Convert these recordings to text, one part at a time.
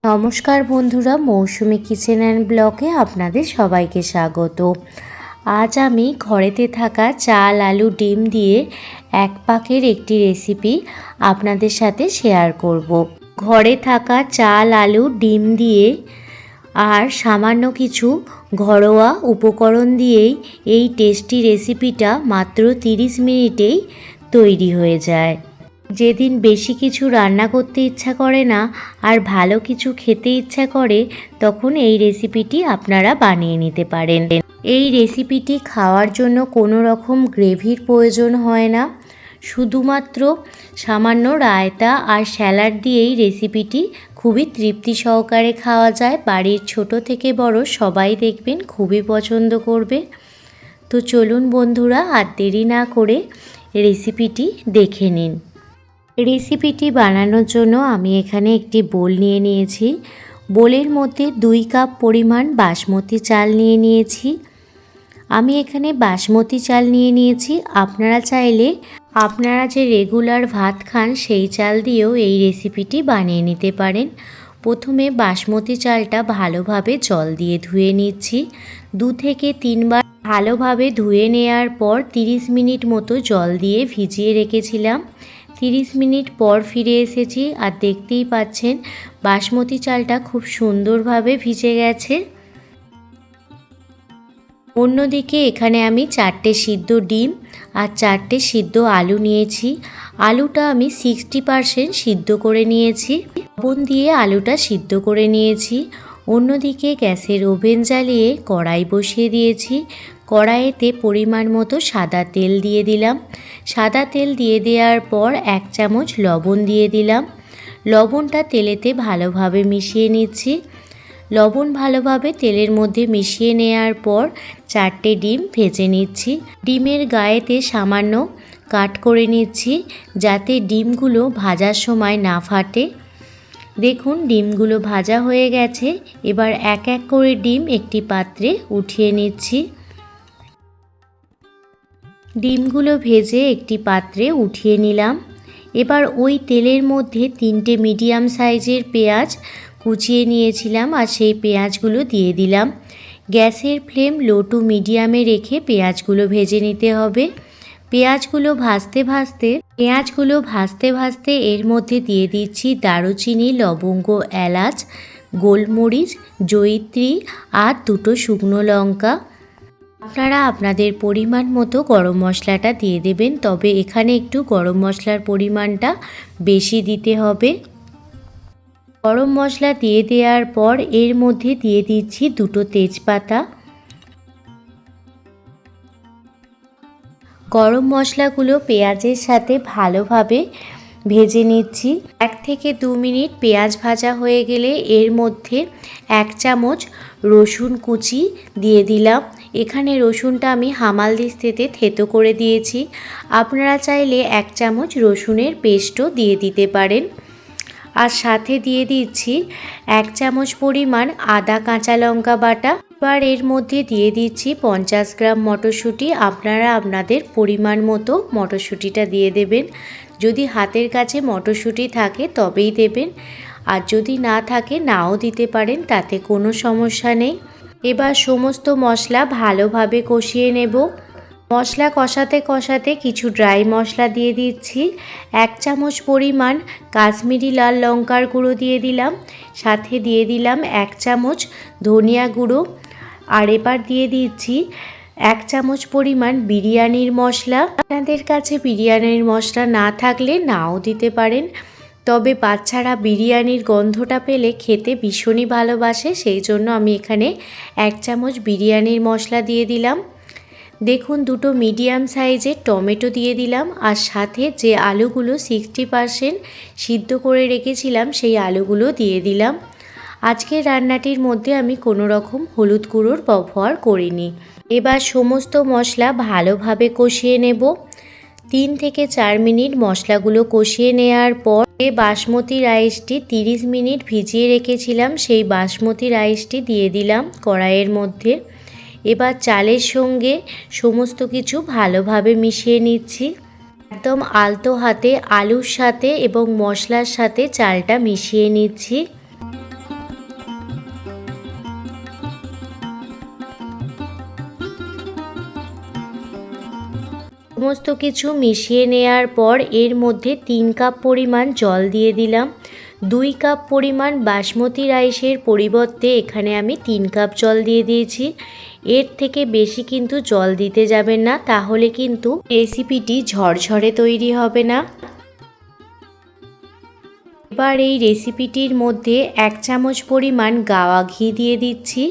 নমস্কার বন্ধুরা, মৌসুমি kitchen and ব্লগে আপনাদের সবাইকে স্বাগত। আজ আমি ঘরেতে থাকা চাল আলু ডিম দিয়ে এক পাকের একটি রেসিপি আপনাদের সাথে শেয়ার করব। ঘরে থাকা চাল আলু ডিম দিয়ে আর সামান্য কিছু ঘরোয়া উপকরণ দিয়েই এই টেস্টি রেসিপিটা মাত্র 30 মিনিটেই তৈরি হয়ে যায়। যেদিন বেশি কিছু রান্না করতে ইচ্ছা করে না আর ভালো কিছু খেতে ইচ্ছা করে, তখন এই রেসিপিটি আপনারা বানিয়ে নিতে পারেন। এই রেসিপিটি খাওয়ার জন্য কোনো রকম গ্রেভির প্রয়োজন হয় না, শুধুমাত্র সামান্য রায়তা আর স্যালাড দিয়েই রেসিপিটি খুবই তৃপ্তি সহকারে খাওয়া যায়। বাড়ির ছোট থেকে বড় সবাই দেখবেন খুবই পছন্দ করবে। তো চলুন বন্ধুরা, আর দেরি না করে রেসিপিটি দেখে নিন। রেসিপিটি বানানোর জন্য আমি এখানে একটি বোল নিয়ে নিয়েছি। বোলের মধ্যে 2 কাপ পরিমাণ বাসমতি চাল নিয়ে নিয়েছি। আমি এখানে বাসমতি চাল নিয়ে নিয়েছি। আপনারা চাইলে আপনারা যে রেগুলার ভাত খান সেই চাল দিয়েও এই রেসিপিটি বানিয়ে নিতে পারেন। প্রথমে বাসমতি চালটা ভালোভাবে জল দিয়ে ধুয়ে নিচ্ছি। 2 থেকে 3 বার ভালোভাবে ধুয়ে নেওয়ার পর 30 মিনিট মতো জল দিয়ে ভিজিয়ে রেখেছিলাম। 30 মিনিট পর ফিরে এসেছি আর দেখতেই পাচ্ছেন বাসমতি চালটা খুব সুন্দরভাবে ভিজে গেছে। অন্যদিকে এখানে আমি 4টে সিদ্ধ ডিম আর 4টে সিদ্ধ আলু নিয়েছি। আলুটা আমি 60% সিদ্ধ করে নিয়েছি। লবণ দিয়ে আলুটা সিদ্ধ করে নিয়েছি। অন্যদিকে গ্যাসের ওভেন জ্বালিয়ে কড়াই বসিয়ে দিয়েছি। কড়াইতে পরিমাণ মতো সাদা তেল দিয়ে দিলাম। সাদা তেল দিয়ে দেওয়ার পর 1 চামচ লবণ দিয়ে দিলাম। লবণটা তেলেতে ভালোভাবে মিশিয়ে নিচ্ছি। লবণ ভালোভাবে তেলের মধ্যে মিশিয়ে নেওয়ার পর 4টে ডিম ভেজে নিচ্ছি। ডিমের গায়েতে সামান্য কাট করে নিচ্ছি যাতে ডিমগুলো ভাজার সময় না ফাটে। দেখুন ডিমগুলো ভাজা হয়ে গেছে। এবার এক এক করে ডিম একটি পাত্রে উঠিয়ে নিচ্ছি। ডিমগুলো ভেজে একটি পাত্রে উঠিয়ে নিলাম। এবার ওই তেলের মধ্যে 3টে মিডিয়াম সাইজের পেঁয়াজ কুচিয়ে নিয়েছিলাম আর সেই পেঁয়াজগুলো দিয়ে দিলাম। গ্যাসের ফ্লেম লো টু মিডিয়ামে রেখে পেঁয়াজগুলো ভেজে নিতে হবে। পেঁয়াজগুলো ভাজতে ভাজতে এর মধ্যে দিয়ে দিচ্ছি দারুচিনি, লবঙ্গ, এলাচ, গোলমরিচ, জয়িত্রী আর 2টো শুকনো লঙ্কা। আপনারা আপনাদের পরিমাণ মতো গরম মশলাটা দিয়ে দেবেন, তবে এখানে একটু গরম মশলার পরিমাণটা বেশি দিতে হবে। গরম মশলা দিয়ে দেওয়ার পর এর মধ্যে দিয়ে দিচ্ছি 2টো তেজপাতা। গরম মশলাগুলো পেঁয়াজের সাথে ভালোভাবে ভেজে নিচ্ছি। 1 থেকে 2 মিনিট পেঁয়াজ ভাজা হয়ে গেলে এর মধ্যে 1 চামচ রসুন কুচি দিয়ে দিলাম। এখানে রসুনটা আমি হামালদিস্তাতে থেতো করে দিয়েছি। আপনারা চাইলে 1 চামচ রসুনের পেস্টও দিয়ে দিতে পারেন। আর সাথে দিয়ে দিচ্ছি 1 চামচ পরিমাণ আদা কাঁচা লঙ্কা বাটা। এবার এর মধ্যে দিয়ে দিচ্ছি 50 গ্রাম মটরশুঁটি। আপনারা আপনাদের পরিমাণ মতো মটরশুঁটিটা দিয়ে দেবেন। যদি হাতের কাছে মটরশুঁটি থাকে তবেই দেবেন, আর যদি না থাকে নাও দিতে পারেন, তাতে কোনো সমস্যা নেই। এবার সমস্ত মশলা ভালোভাবে কষিয়ে নেব। মশলা কষাতে কষাতে কিছু ড্রাই মশলা দিয়ে দিচ্ছি। 1 চামচ পরিমাণ কাশ্মীরি লাল লঙ্কার গুঁড়ো দিয়ে দিলাম। সাথে দিয়ে দিলাম 1 চামচ ধনিয়া গুঁড়ো। আর এবার দিয়ে দিচ্ছি 1 চামচ পরিমাণ বিরিয়ানির মশলা। আপনাদের কাছে বিরিয়ানির মশলা না থাকলে নাও দিতে পারেন, তবে বাচ্চারা বিরিয়ানির গন্ধটা পেলে খেতে ভীষণই ভালোবাসে, সেই জন্য আমি এখানে 1 চামচ বিরিয়ানির মশলা দিয়ে দিলাম। দেখুন 2টো মিডিয়াম সাইজের টমেটো দিয়ে দিলাম, আর সাথে যে আলুগুলো 60% সিদ্ধ করে রেখেছিলাম সেই আলুগুলো দিয়ে দিলাম। আজকের রান্নাটির মধ্যে আমি কোনো রকম হলুদ গুঁড়োর ব্যবহার করিনি। এবার সমস্ত মশলা ভালোভাবে কষিয়ে নেব। 3 থেকে 4 মিনিট মশলাগুলো কষিয়ে নেওয়ার পর বাসমতি রাইসটি 30 মিনিট ভিজিয়ে রেখেছিলাম, সেই বাসমতি রাইসটি দিয়ে দিলাম কড়াইয়ের মধ্যে। এবার চালের সঙ্গে সমস্ত কিছু ভালোভাবে মিশিয়ে নিচ্ছি। একদম আলতো হাতে আলুর সাথে এবং মশলার সাথে চালটা মিশিয়ে নিচ্ছি। সমস্ত কিছু মিশিয়ে নেওয়ার পর এর মধ্যে 3 কাপ পরিমাণ জল দিয়ে দিলাম। 2 কাপ পরিমাণ বাসমতি রাইসের পরিবর্তে এখানে আমি 3 কাপ জল দিয়ে দিয়েছি। এর থেকে বেশি কিন্তু জল দিতে যাবেন না, তাহলে কিন্তু রেসিপিটি ঝরঝরে তৈরি হবে না। এবার এই রেসিপিটির মধ্যে 1 চামচ পরিমাণ গাওয়া ঘি দিয়ে দিচ্ছি,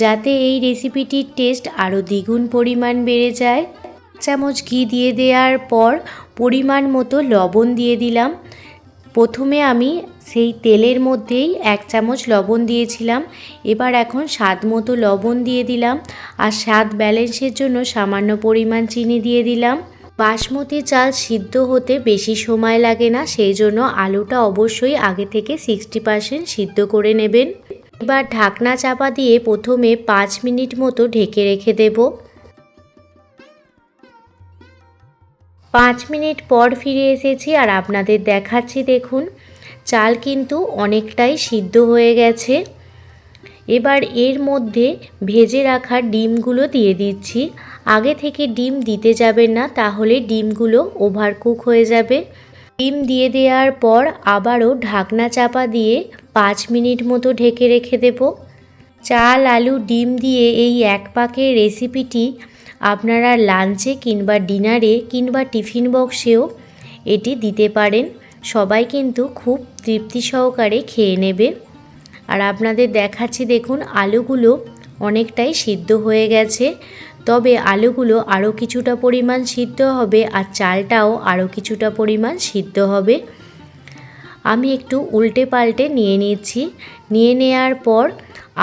যাতে এই রেসিপিটির টেস্ট আরও দ্বিগুণ পরিমাণ বেড়ে যায়। 1 চামচ ঘি দিয়ে দেওয়ার পর পরিমাণ মতো লবণ দিয়ে দিলাম। প্রথমে আমি সেই তেলের মধ্যেই 1 চামচ লবণ দিয়েছিলাম, এবার এখন স্বাদ মতো লবণ দিয়ে দিলাম। আর স্বাদ ব্যালেন্সের জন্য সামান্য পরিমাণ চিনি দিয়ে দিলাম। বাসমতি চাল সিদ্ধ হতে বেশি সময় লাগে না, সেই জন্য আলুটা অবশ্যই আগে থেকে 60% সিদ্ধ করে নেবেন। এবার ঢাকনা চাপা দিয়ে প্রথমে 5 মিনিট মতো ঢেকে রেখে দেব। 5 মিনিট পর ফিরে এসেছি আর আপনাদের দেখাচ্ছি, দেখুন চাল কিন্তু অনেকটাই সিদ্ধ হয়ে গেছে। এবার এর মধ্যে ভেজে রাখা ডিমগুলো দিয়ে দিচ্ছি। আগে থেকে ডিম দিতে যাবেন না, তাহলে ডিমগুলো ওভারকুক হয়ে যাবে। ডিম দিয়ে দেওয়ার পর আবারও ঢাকনা চাপা দিয়ে 5 মিনিট মতো ঢেকে রেখে দেব। চাল, আলু, ডিম দিয়ে এই এক পাকের রেসিপিটি আপনারা লাঞ্চে কিংবা ডিনারে কিংবা টিফিন বক্সেও এটি দিতে পারেন। সবাই কিন্তু খুব তৃপ্তি সহকারে খেয়ে নেবে। আর আপনাদের দেখাচ্ছি, দেখুন আলুগুলো অনেকটাই সিদ্ধ হয়ে গেছে, তবে আলুগুলো আরও কিছুটা পরিমাণ সিদ্ধ হবে আর চালটাও আরও কিছুটা পরিমাণ সিদ্ধ হবে। আমি একটু উল্টে পাল্টে নিয়ে নিচ্ছি। নিয়ে নেওয়ার পর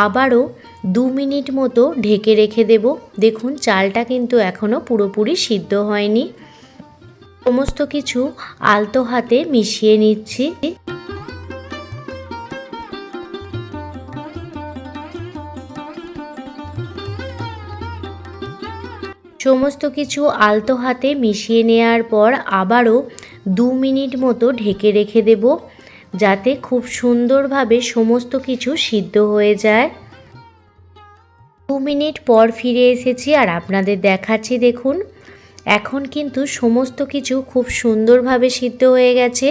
আবারও 2 মিনিট মতো ঢেকে রেখে দেব। দেখুন চালটা কিন্তু এখনও পুরোপুরি সিদ্ধ হয়নি। সমস্ত কিছু আলতো হাতে মিশিয়ে নিচ্ছি। সমস্ত কিছু আলতো হাতে মিশিয়ে নেওয়ার পর আবারও 2 মিনিট মতো ঢেকে রেখে দেব, যাতে খুব সুন্দরভাবে সমস্ত কিছু সিদ্ধ হয়ে যায়। 2 মিনিট পর ফিরে এসেছি আর আপনাদের দেখাচ্ছি, দেখুন এখন কিন্তু সমস্ত কিছু খুব সুন্দরভাবে সিদ্ধ হয়ে গেছে।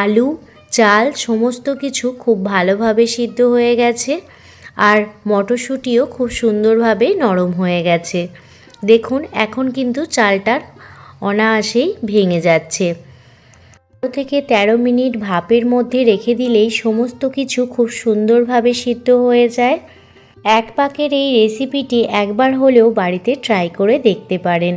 আলু, চাল সমস্ত কিছু খুব ভালোভাবে সিদ্ধ হয়ে গেছে আর মটরশুঁটিও খুব সুন্দরভাবে নরম হয়ে গেছে। দেখুন এখন কিন্তু চালটার অনায়াসেই ভেঙে যাচ্ছে। 12 থেকে 13 মিনিট ভাপের মধ্যে রেখে দিলেই সমস্ত কিছু খুব সুন্দরভাবে সিদ্ধ হয়ে যায়। এক পাকের এই রেসিপিটি একবার হলেও বাড়িতে ট্রাই করে দেখতে পারেন।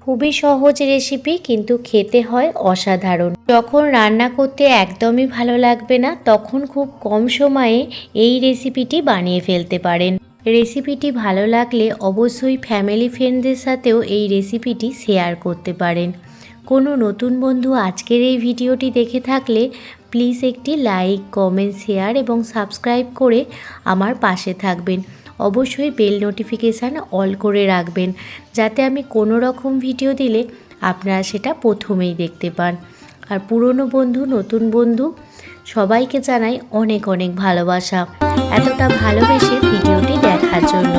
খুবই সহজ রেসিপি, কিন্তু খেতে হয় অসাধারণ। যখন রান্না করতে একদমই ভালো লাগবে না, তখন খুব কম সময়ে এই রেসিপিটি বানিয়ে ফেলতে পারেন। রেসিপিটি ভালো লাগলে অবশ্যই ফ্যামিলি ফ্রেন্ডদের সাথেও এই রেসিপিটি শেয়ার করতে পারেন। কোনো নতুন বন্ধু আজকের এই ভিডিওটি দেখে থাকলে প্লিজ একটি লাইক, কমেন্ট, শেয়ার এবং সাবস্ক্রাইব করে আমার পাশে থাকবেন। অবশ্যই বেল নোটিফিকেশান অল করে রাখবেন, যাতে আমি কোনো রকম ভিডিও দিলে আপনারা সেটা প্রথমেই দেখতে পান। আর পুরনো বন্ধু, নতুন বন্ধু সবাইকে জানাই অনেক অনেক ভালোবাসা, এতটা ভালোবেসে ভিডিওটি দেখার জন্য।